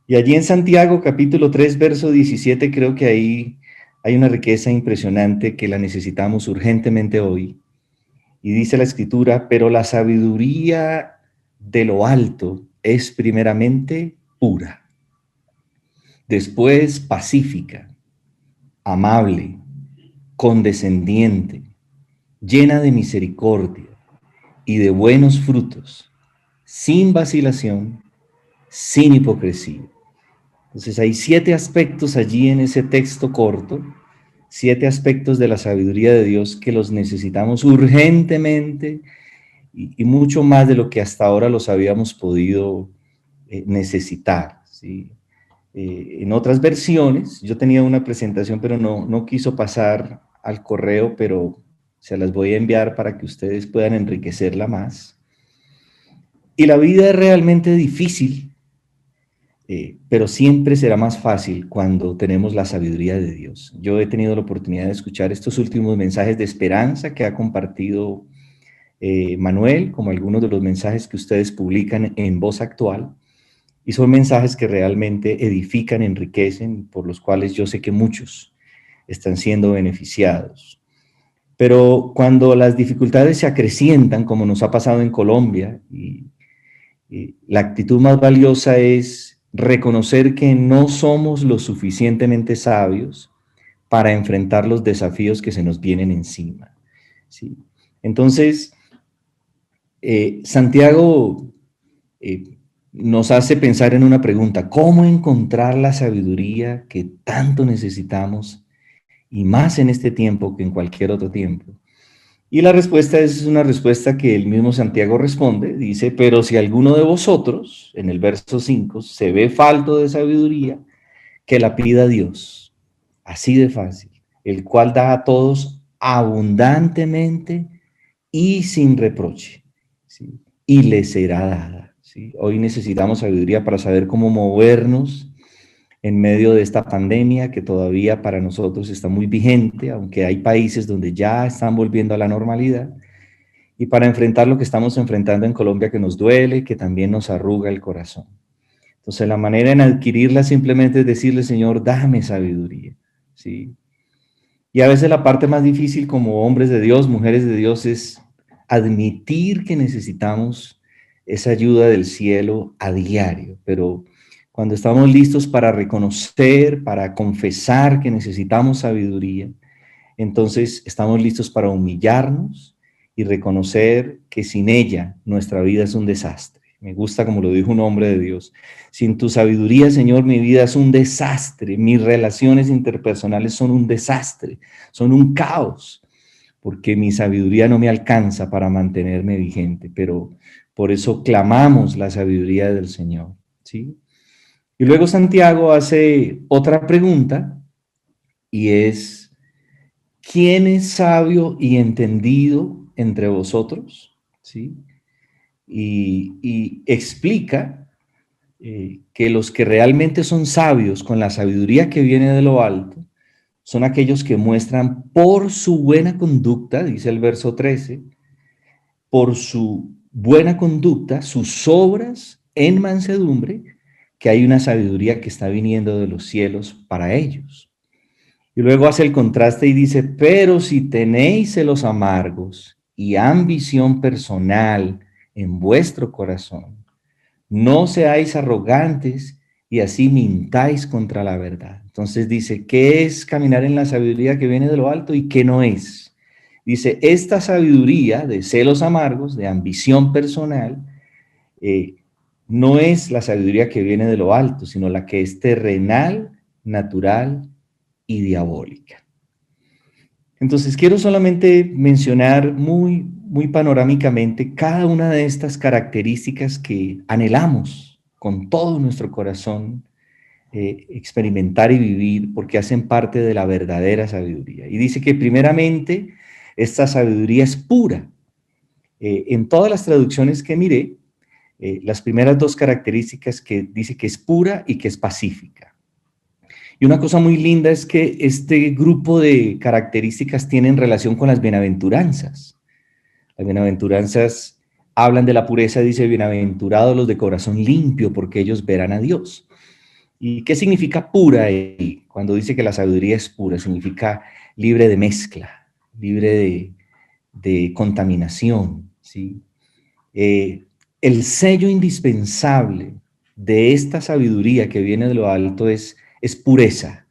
Y allí en Santiago, capítulo 3, verso 17, creo que ahí hay una riqueza impresionante que la necesitamos urgentemente hoy. Y dice la Escritura, pero la sabiduría de lo alto es primeramente pura, después pacífica, amable, condescendiente, llena de misericordia y de buenos frutos, sin vacilación, sin hipocresía. Entonces hay 7 aspectos allí en ese texto corto, 7 aspectos de la sabiduría de Dios que los necesitamos urgentemente y mucho más de lo que hasta ahora los habíamos podido necesitar, ¿sí? En otras versiones, yo tenía una presentación, pero no quiso pasar al correo, pero se las voy a enviar para que ustedes puedan enriquecerla más. Y la vida es realmente difícil, pero siempre será más fácil cuando tenemos la sabiduría de Dios. Yo he tenido la oportunidad de escuchar estos últimos mensajes de esperanza que ha compartido Manuel, como algunos de los mensajes que ustedes publican en Voz Actual, y son mensajes que realmente edifican, enriquecen, por los cuales yo sé que muchos están siendo beneficiados. Pero cuando las dificultades se acrecientan, como nos ha pasado en Colombia, y la actitud más valiosa es reconocer que no somos lo suficientemente sabios para enfrentar los desafíos que se nos vienen encima, ¿sí? Entonces, Santiago eh, nos hace pensar en una pregunta: ¿cómo encontrar la sabiduría que tanto necesitamos y más en este tiempo que en cualquier otro tiempo? Y la respuesta es una respuesta que el mismo Santiago responde, dice, pero si alguno de vosotros, en el verso 5, se ve falto de sabiduría, que la pida a Dios, así de fácil, el cual da a todos abundantemente y sin reproche, ¿sí? Y le será dada, ¿sí? Hoy necesitamos sabiduría para saber cómo movernos en medio de esta pandemia que todavía para nosotros está muy vigente, aunque hay países donde ya están volviendo a la normalidad, y para enfrentar lo que estamos enfrentando en Colombia, que nos duele, que también nos arruga el corazón. Entonces la manera en adquirirla simplemente es decirle: Señor, dame sabiduría, ¿sí? Y a veces la parte más difícil como hombres de Dios, mujeres de Dios, es admitir que necesitamos esa ayuda del cielo a diario, pero cuando estamos listos para reconocer, para confesar que necesitamos sabiduría, entonces estamos listos para humillarnos y reconocer que sin ella nuestra vida es un desastre. Me gusta como lo dijo un hombre de Dios: sin tu sabiduría, Señor, mi vida es un desastre, mis relaciones interpersonales son un desastre, son un caos, porque mi sabiduría no me alcanza para mantenerme vigente, pero por eso clamamos la sabiduría del Señor, ¿sí? Y luego Santiago hace otra pregunta y es: ¿quién es sabio y entendido entre vosotros? ¿Sí? Y explica que los que realmente son sabios con la sabiduría que viene de lo alto son aquellos que muestran por su buena conducta, dice el verso 13, por su buena conducta, sus obras en mansedumbre, que hay una sabiduría que está viniendo de los cielos para ellos. Y luego hace el contraste y dice: pero si tenéis celos amargos y ambición personal en vuestro corazón, no seáis arrogantes y así mintáis contra la verdad. Entonces dice, ¿qué es caminar en la sabiduría que viene de lo alto y qué no es? Dice, esta sabiduría de celos amargos, de ambición personal, eh, no es la sabiduría que viene de lo alto, sino la que es terrenal, natural y diabólica. Entonces, quiero solamente mencionar muy panorámicamente cada una de estas características que anhelamos con todo nuestro corazón experimentar y vivir, porque hacen parte de la verdadera sabiduría. Y dice que primeramente esta sabiduría es pura. En todas las traducciones que miré, las primeras 2 características que dice que es pura y que es pacífica. Y una cosa muy linda es que este grupo de características tienen relación con las bienaventuranzas. Las bienaventuranzas hablan de la pureza, dice: bienaventurados los de corazón limpio, porque ellos verán a Dios. ¿Y qué significa pura ahí? Cuando dice que la sabiduría es pura, significa libre de mezcla, libre de contaminación, ¿sí? El sello indispensable de esta sabiduría que viene de lo alto es pureza,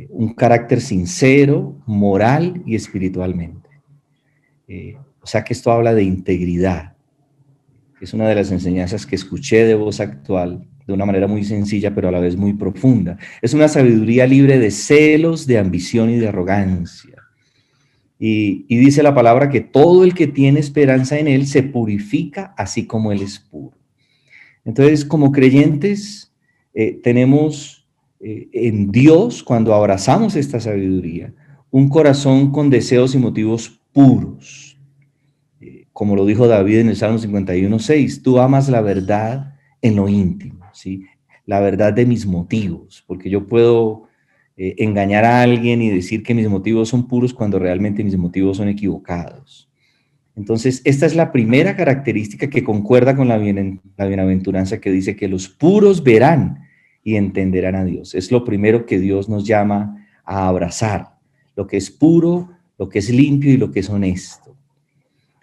un carácter sincero, moral y espiritualmente. O sea que esto habla de integridad. Es una de las enseñanzas que escuché de Voz Actual de una manera muy sencilla, pero a la vez muy profunda. Es una sabiduría libre de celos, de ambición y de arrogancia. Y dice la palabra que todo el que tiene esperanza en Él se purifica así como Él es puro. Entonces, como creyentes, tenemos en Dios, cuando abrazamos esta sabiduría, un corazón con deseos y motivos puros. Como lo dijo David en el Salmo 51:6, tú amas la verdad en lo íntimo, ¿sí? La verdad de mis motivos, porque yo puedo engañar a alguien y decir que mis motivos son puros cuando realmente mis motivos son equivocados. Entonces, esta es la primera característica que concuerda con la bienaventuranza que dice que los puros verán y entenderán a Dios. Es lo primero que Dios nos llama a abrazar, lo que es puro, lo que es limpio y lo que es honesto.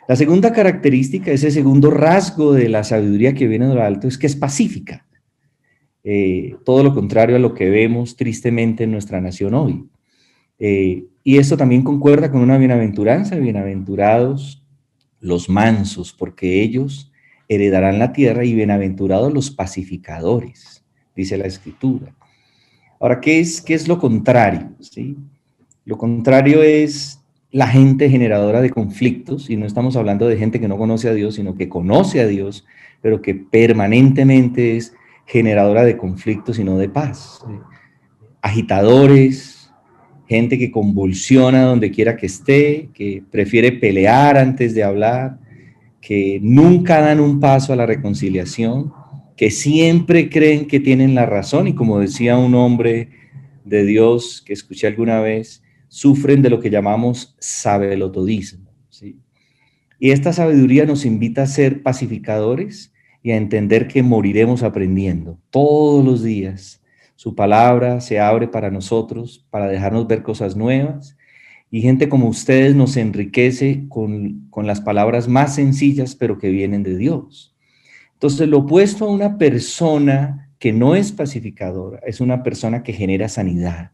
La segunda característica, ese segundo rasgo de la sabiduría que viene de lo alto, es que es pacífica. Todo lo contrario a lo que vemos tristemente en nuestra nación hoy. Y esto también concuerda con una bienaventuranza, bienaventurados los mansos, porque ellos heredarán la tierra, y bienaventurados los pacificadores, dice la Escritura. Ahora, qué es lo contrario? ¿Sí? Lo contrario es la gente generadora de conflictos, y no estamos hablando de gente que no conoce a Dios, sino que conoce a Dios, pero que permanentemente es generadora de conflictos y no de paz. Agitadores, gente que convulsiona donde quiera que esté, que prefiere pelear antes de hablar, que nunca dan un paso a la reconciliación, que siempre creen que tienen la razón, y como decía un hombre de Dios que escuché alguna vez, sufren de lo que llamamos sabelotodismo, ¿sí? Y esta sabiduría nos invita a ser pacificadores y a entender que moriremos aprendiendo todos los días. Su palabra se abre para nosotros, para dejarnos ver cosas nuevas, y gente como ustedes nos enriquece con las palabras más sencillas, pero que vienen de Dios. Entonces, lo opuesto a una persona que no es pacificadora es una persona que genera sanidad.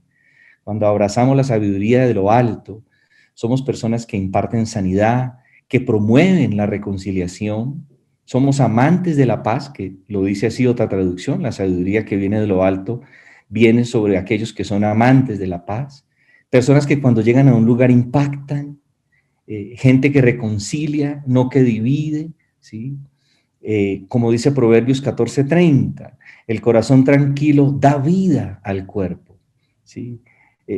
Cuando abrazamos la sabiduría de lo alto, somos personas que imparten sanidad, que promueven la reconciliación. Somos amantes de la paz, que lo dice así otra traducción, la sabiduría que viene de lo alto viene sobre aquellos que son amantes de la paz. Personas que cuando llegan a un lugar impactan, gente que reconcilia, no que divide, ¿sí? Como dice Proverbios 14:30, el corazón tranquilo da vida al cuerpo, ¿sí?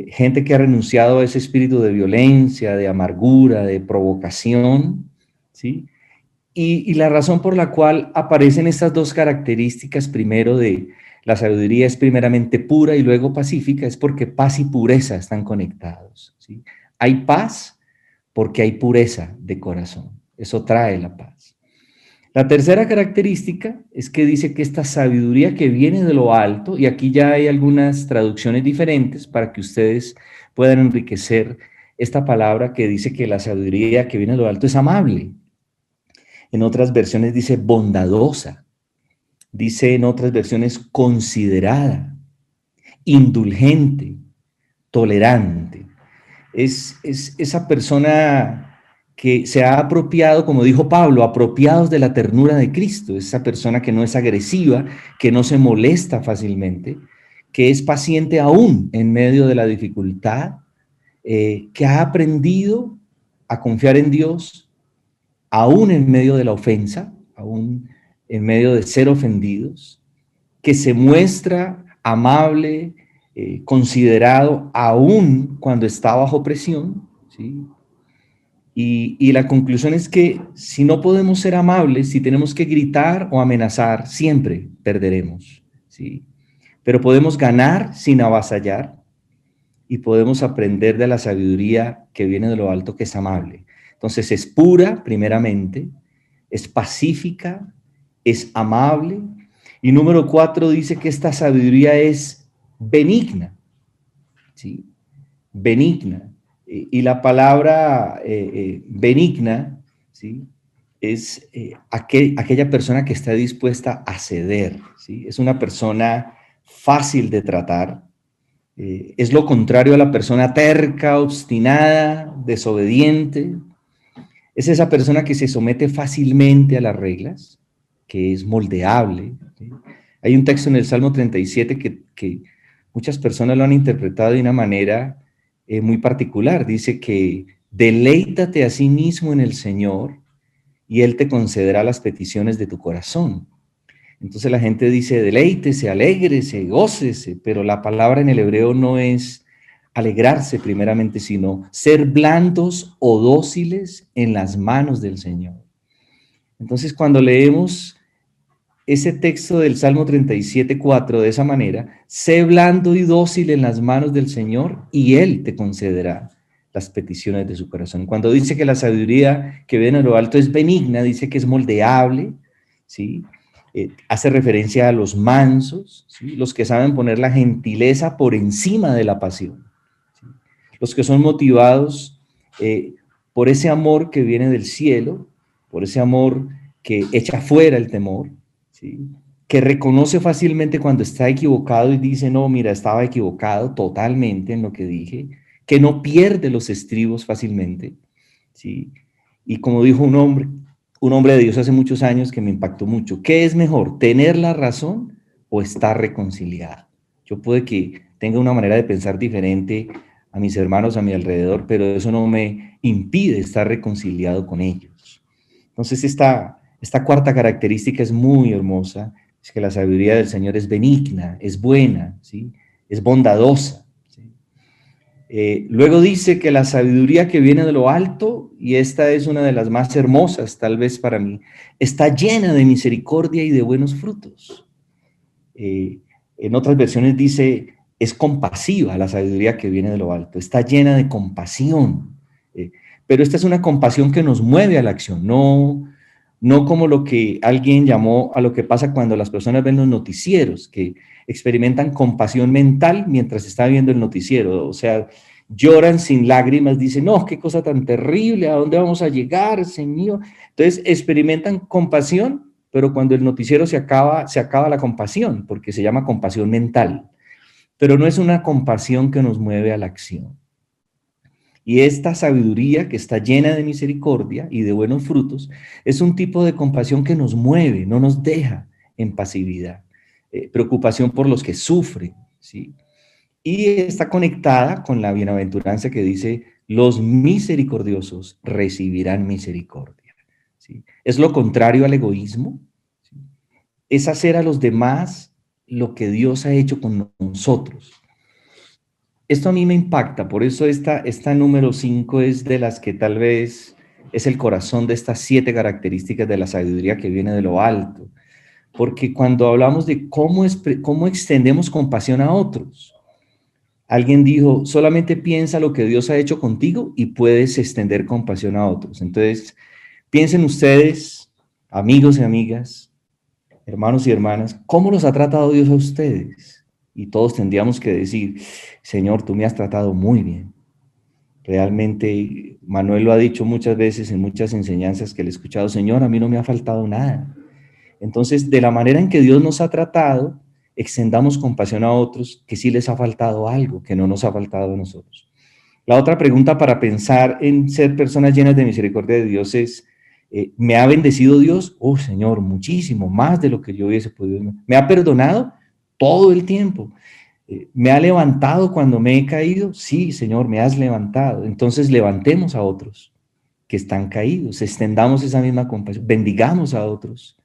Gente que ha renunciado a ese espíritu de violencia, de amargura, de provocación, ¿sí? Y la razón por la cual aparecen estas dos características, primero de la sabiduría es primeramente pura y luego pacífica, es porque paz y pureza están conectados, ¿sí? Hay paz porque hay pureza de corazón. Eso trae la paz. La tercera característica es que dice que esta sabiduría que viene de lo alto, y aquí ya hay algunas traducciones diferentes para que ustedes puedan enriquecer esta palabra que dice que la sabiduría que viene de lo alto es amable. En otras versiones dice bondadosa, dice en otras versiones considerada, indulgente, tolerante. Es esa persona que se ha apropiado, como dijo Pablo, apropiados de la ternura de Cristo, esa persona que no es agresiva, que no se molesta fácilmente, que es paciente aún en medio de la dificultad, que ha aprendido a confiar en Dios, aún en medio de la ofensa, aún en medio de ser ofendidos, que se muestra amable, considerado, aún cuando está bajo presión, ¿sí? Y la conclusión es que si no podemos ser amables, si tenemos que gritar o amenazar, siempre perderemos, ¿sí? Pero podemos ganar sin avasallar, y podemos aprender de la sabiduría que viene de lo alto, que es amable. Entonces es pura, primeramente, es pacífica, es amable. Y número 4 dice que esta sabiduría es benigna, ¿sí? Benigna. Y la palabra benigna, ¿sí? Es aquella persona que está dispuesta a ceder, ¿sí? Es una persona fácil de tratar, es lo contrario a la persona terca, obstinada, desobediente. Es esa persona que se somete fácilmente a las reglas, que es moldeable, ¿sí? Hay un texto en el Salmo 37 que muchas personas lo han interpretado de una manera muy particular. Dice que deleítate a sí mismo en el Señor y Él te concederá las peticiones de tu corazón. Entonces la gente dice, deleítese, alégrese, gócese, pero la palabra en el hebreo no es alegrarse primeramente, sino ser blandos o dóciles en las manos del Señor. Entonces cuando leemos ese texto del Salmo 37:4 de esa manera, sé blando y dócil en las manos del Señor y Él te concederá las peticiones de su corazón. Cuando dice que la sabiduría que viene de lo alto es benigna, dice que es moldeable, ¿sí? Hace referencia a los mansos, ¿sí? Los que saben poner la gentileza por encima de la pasión, ¿sí? Los que son motivados por ese amor que viene del cielo, por ese amor que echa fuera el temor, ¿sí? Que reconoce fácilmente cuando está equivocado y dice, no, mira, estaba equivocado totalmente en lo que dije, que no pierde los estribos fácilmente, ¿sí? Y como dijo un hombre de Dios hace muchos años que me impactó mucho, ¿qué es mejor, tener la razón o estar reconciliado? Yo puede que tenga una manera de pensar diferente a mis hermanos a mi alrededor, pero eso no me impide estar reconciliado con ellos. Entonces esta cuarta característica es muy hermosa, es que la sabiduría del Señor es benigna, es buena, ¿sí? Es bondadosa, ¿sí? Luego dice que la sabiduría que viene de lo alto, y esta es una de las más hermosas tal vez para mí, está llena de misericordia y de buenos frutos. En otras versiones dice, es compasiva la sabiduría que viene de lo alto, está llena de compasión. Pero esta es una compasión que nos mueve a la acción, no como lo que alguien llamó a lo que pasa cuando las personas ven los noticieros, que experimentan compasión mental mientras está viendo el noticiero, o sea, lloran sin lágrimas, dicen, no, qué cosa tan terrible, ¿a dónde vamos a llegar, Señor? Entonces experimentan compasión, pero cuando el noticiero se acaba la compasión, porque se llama compasión mental, pero no es una compasión que nos mueve a la acción. Y esta sabiduría que está llena de misericordia y de buenos frutos es un tipo de compasión que nos mueve, no nos deja en pasividad. Preocupación por los que sufren, ¿sí? Y está conectada con la bienaventuranza que dice, los misericordiosos recibirán misericordia, ¿sí? Es lo contrario al egoísmo, ¿sí? Es hacer a los demás lo que Dios ha hecho con nosotros. Esto a mí me impacta, por eso esta número 5 es de las que tal vez es el corazón de estas 7 características de la sabiduría que viene de lo alto. Porque cuando hablamos de cómo extendemos compasión a otros, alguien dijo, solamente piensa lo que Dios ha hecho contigo y puedes extender compasión a otros. Entonces, piensen ustedes, amigos y amigas, hermanos y hermanas, ¿cómo los ha tratado Dios a ustedes? Y todos tendríamos que decir, Señor, tú me has tratado muy bien. Realmente, Manuel lo ha dicho muchas veces en muchas enseñanzas que le he escuchado, Señor, a mí no me ha faltado nada. Entonces, de la manera en que Dios nos ha tratado, extendamos compasión a otros que sí les ha faltado algo, que no nos ha faltado a nosotros. La otra pregunta para pensar en ser personas llenas de misericordia de Dios es, ¿me ha bendecido Dios? Oh, Señor, muchísimo, más de lo que yo hubiese podido. ¿Me ha perdonado? Todo el tiempo. ¿Me ha levantado cuando me he caído? Sí, Señor, me has levantado. Entonces levantemos a otros que están caídos, extendamos esa misma compasión, bendigamos a otros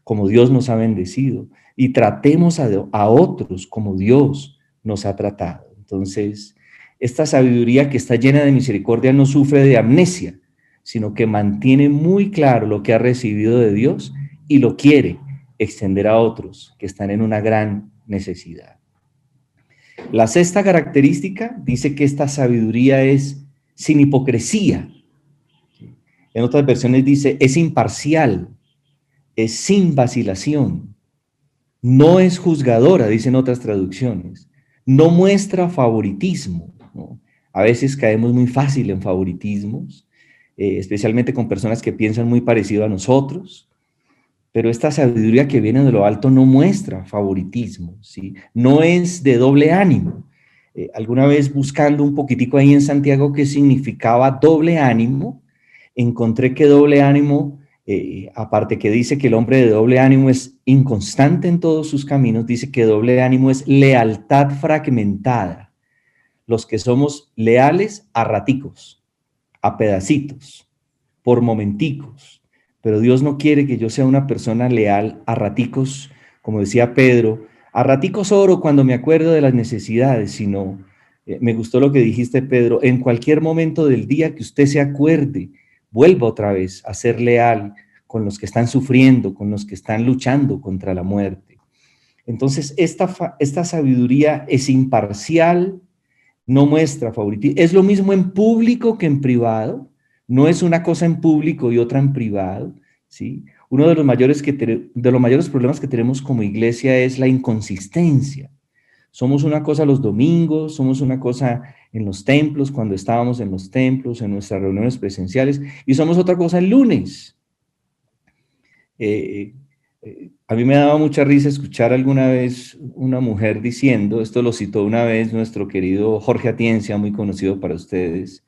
como Dios nos ha bendecido y tratemos a otros como Dios nos ha tratado. Entonces, esta sabiduría que está llena de misericordia no sufre de amnesia, sino que mantiene muy claro lo que ha recibido de Dios y lo quiere extender a otros que están en una gran necesidad. La sexta característica dice que esta sabiduría es sin hipocresía. En otras versiones dice es imparcial, es sin vacilación. no es juzgadora, dicen otras traducciones, no muestra favoritismo, ¿no? A veces caemos muy fácil en favoritismos, especialmente con personas que piensan muy parecido a nosotros, pero esta sabiduría que viene de lo alto no muestra favoritismo, ¿sí? No es de doble ánimo. Alguna vez buscando un poquitico ahí en Santiago qué significaba doble ánimo, encontré que doble ánimo, aparte que dice que el hombre de doble ánimo es inconstante en todos sus caminos, dice que doble ánimo es lealtad fragmentada. Los que somos leales a raticos, a pedacitos, por momenticos, pero Dios no quiere que yo sea una persona leal a raticos, como decía Pedro, a raticos oro cuando me acuerdo de las necesidades, sino, me gustó lo que dijiste, Pedro, en cualquier momento del día que usted se acuerde, vuelva otra vez a ser leal con los que están sufriendo, con los que están luchando contra la muerte. Entonces, esta sabiduría es imparcial, no muestra favoritismo. Es lo mismo en público que en privado. No es una cosa en público y otra en privado, ¿sí? Uno de los mayores problemas que tenemos como iglesia es la inconsistencia. Somos una cosa los domingos, somos una cosa en los templos, cuando estábamos en los templos, en nuestras reuniones presenciales, y somos otra cosa el lunes. A mí me daba mucha risa escuchar alguna vez una mujer diciendo, esto lo citó una vez nuestro querido Jorge Atiencia, muy conocido para ustedes,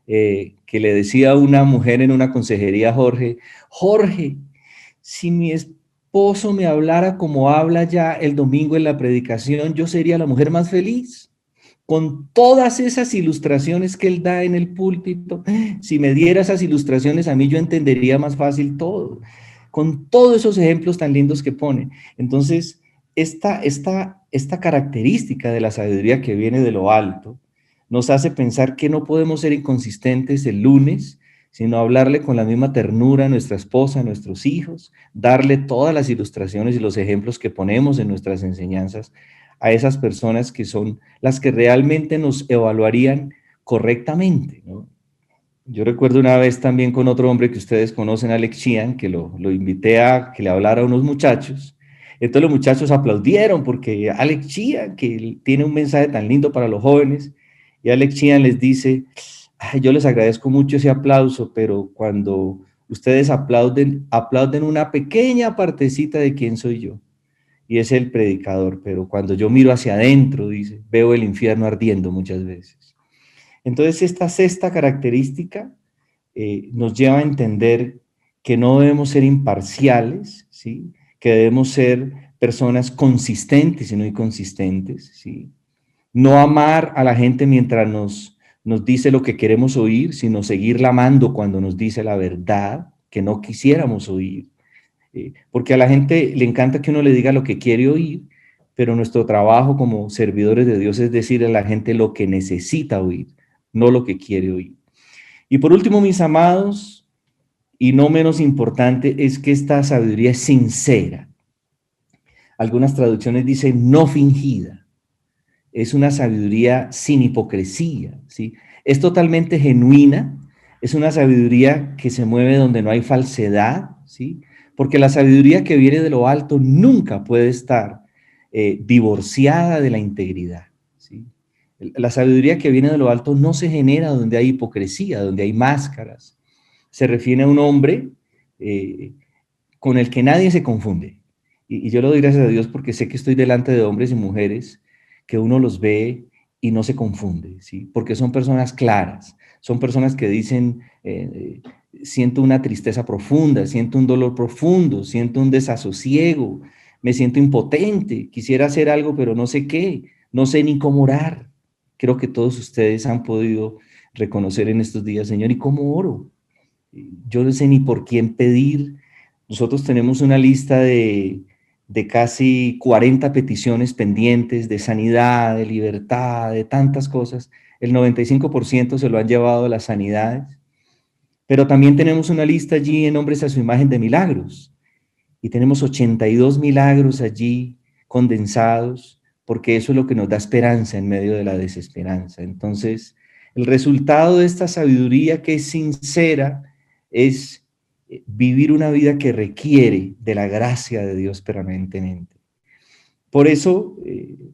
que le decía a una mujer en una consejería a Jorge, Jorge, si mi esposo me hablara como habla ya el domingo en la predicación, yo sería la mujer más feliz. Con todas esas ilustraciones que él da en el púlpito, si me diera esas ilustraciones a mí, yo entendería más fácil todo. Con todos esos ejemplos tan lindos que pone. Entonces, esta característica de la sabiduría que viene de lo alto nos hace pensar que no podemos ser inconsistentes el lunes, sino hablarle con la misma ternura a nuestra esposa, a nuestros hijos, darle todas las ilustraciones y los ejemplos que ponemos en nuestras enseñanzas a esas personas que son las que realmente nos evaluarían correctamente, ¿no? Yo recuerdo una vez también con otro hombre que ustedes conocen, Alex Chian, que lo invité a que le hablara a unos muchachos. Entonces los muchachos aplaudieron porque Alex Chian, que tiene un mensaje tan lindo para los jóvenes, y Alex Chian les dice, ay, yo les agradezco mucho ese aplauso, pero cuando ustedes aplauden, aplauden una pequeña partecita de quién soy yo, y es el predicador, pero cuando yo miro hacia adentro, dice, veo el infierno ardiendo muchas veces. Entonces, esta sexta característica nos lleva a entender que no debemos ser imparciales, ¿sí? Que debemos ser personas consistentes y no inconsistentes, ¿sí? No amar a la gente mientras nos dice lo que queremos oír, sino seguirla amando cuando nos dice la verdad que no quisiéramos oír. Porque a la gente le encanta que uno le diga lo que quiere oír, pero nuestro trabajo como servidores de Dios es decirle a la gente lo que necesita oír, no lo que quiere oír. Y por último, mis amados, y no menos importante, es que esta sabiduría es sincera. Algunas traducciones dicen no fingida. Es una sabiduría sin hipocresía, ¿sí? Es totalmente genuina, es una sabiduría que se mueve donde no hay falsedad, ¿sí? Porque la sabiduría que viene de lo alto nunca puede estar divorciada de la integridad, ¿sí? La sabiduría que viene de lo alto no se genera donde hay hipocresía, donde hay máscaras. Se refiere a un hombre eh, con el que nadie se confunde. Y yo le doy gracias a Dios porque sé que estoy delante de hombres y mujeres que uno los ve y no se confunde, ¿sí? Porque son personas claras, son personas que dicen, siento una tristeza profunda, siento un dolor profundo, siento un desasosiego, me siento impotente, quisiera hacer algo, pero no sé qué, no sé ni cómo orar. Creo que todos ustedes han podido reconocer en estos días, Señor, ¿y cómo oro? Yo no sé ni por quién pedir. Nosotros tenemos una lista de casi 40 peticiones pendientes de sanidad, de libertad, de tantas cosas. El 95% se lo han llevado a las sanidades. Pero también tenemos una lista allí en Hombres a su Imagen de milagros. Y tenemos 82 milagros allí condensados, porque eso es lo que nos da esperanza en medio de la desesperanza. Entonces, el resultado de esta sabiduría que es sincera es vivir una vida que requiere de la gracia de Dios permanentemente. Por eso,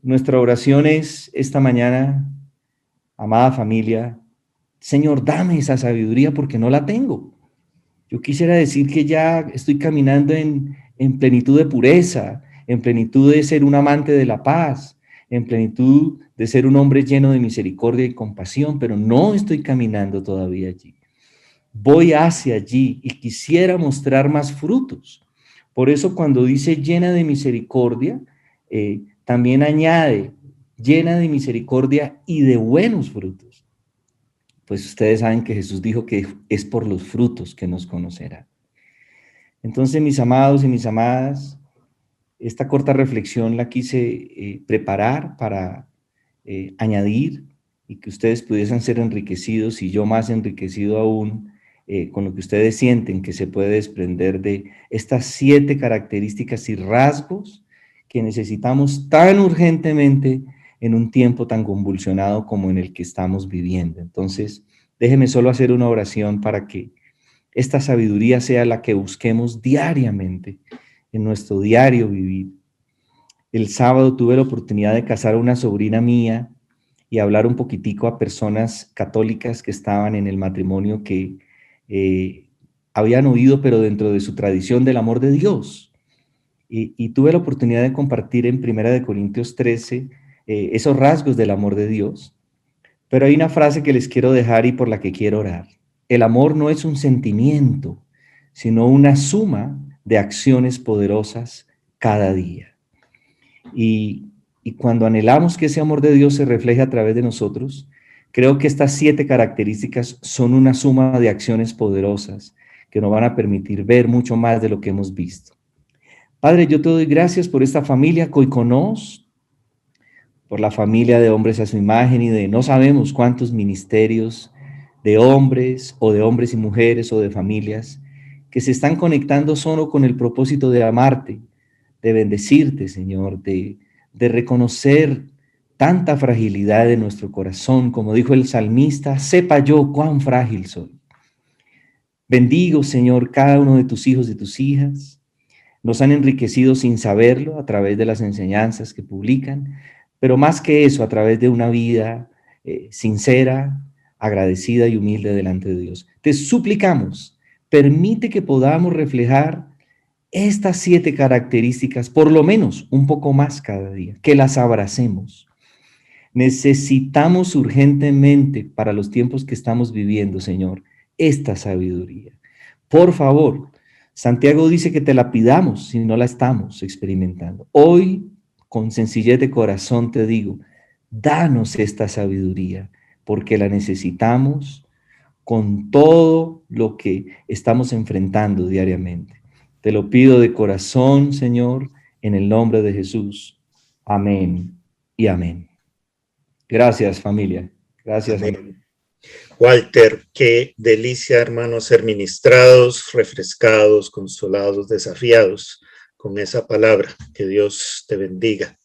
nuestra oración es esta mañana, amada familia, Señor, dame esa sabiduría porque no la tengo. Yo quisiera decir que ya estoy caminando en plenitud de pureza, en plenitud de ser un amante de la paz, en plenitud de ser un hombre lleno de misericordia y compasión, pero no estoy caminando todavía allí. Voy hacia allí y quisiera mostrar más frutos. Por eso cuando dice llena de misericordia, también añade llena de misericordia y de buenos frutos. Pues ustedes saben que Jesús dijo que es por los frutos que nos conocerá. Entonces, mis amados y mis amadas, esta corta reflexión la quise preparar para añadir y que ustedes pudiesen ser enriquecidos y yo más enriquecido aún con lo que ustedes sienten que se puede desprender de estas 7 características y rasgos que necesitamos tan urgentemente en un tiempo tan convulsionado como en el que estamos viviendo. Entonces, déjeme solo hacer una oración para que esta sabiduría sea la que busquemos diariamente en nuestro diario vivir. El sábado tuve la oportunidad de casar a una sobrina mía y hablar un poquitico a personas católicas que estaban en el matrimonio que habían oído, pero dentro de su tradición del amor de Dios. Y tuve la oportunidad de compartir en 1 Corintios 13 esos rasgos del amor de Dios. Pero hay una frase que les quiero dejar y por la que quiero orar. El amor no es un sentimiento, sino una suma de acciones poderosas cada día. Y cuando anhelamos que ese amor de Dios se refleje a través de nosotros, creo que estas 7 características son una suma de acciones poderosas que nos van a permitir ver mucho más de lo que hemos visto. Padre, yo te doy gracias por esta familia Coiconos, por la familia de hombres a su imagen y de no sabemos cuántos ministerios de hombres o de hombres y mujeres o de familias que se están conectando solo con el propósito de amarte, de bendecirte, Señor, de reconocer tanta fragilidad de nuestro corazón, como dijo el salmista, sepa yo cuán frágil soy. Bendigo, Señor, cada uno de tus hijos y tus hijas. Nos han enriquecido sin saberlo a través de las enseñanzas que publican, pero más que eso, a través de una vida sincera, agradecida y humilde delante de Dios. Te suplicamos, permite que podamos reflejar estas 7 características, por lo menos un poco más cada día, que las abracemos. Necesitamos urgentemente para los tiempos que estamos viviendo, Señor, esta sabiduría. Por favor, Santiago dice que te la pidamos si no la estamos experimentando. Hoy, con sencillez de corazón, te digo, danos esta sabiduría, porque la necesitamos con todo lo que estamos enfrentando diariamente. Te lo pido de corazón, Señor, en el nombre de Jesús. Amén y amén. Gracias, familia. Gracias, amén. familia. Walter, qué delicia, hermanos, ser ministrados, refrescados, consolados, desafiados con esa palabra. Que Dios te bendiga.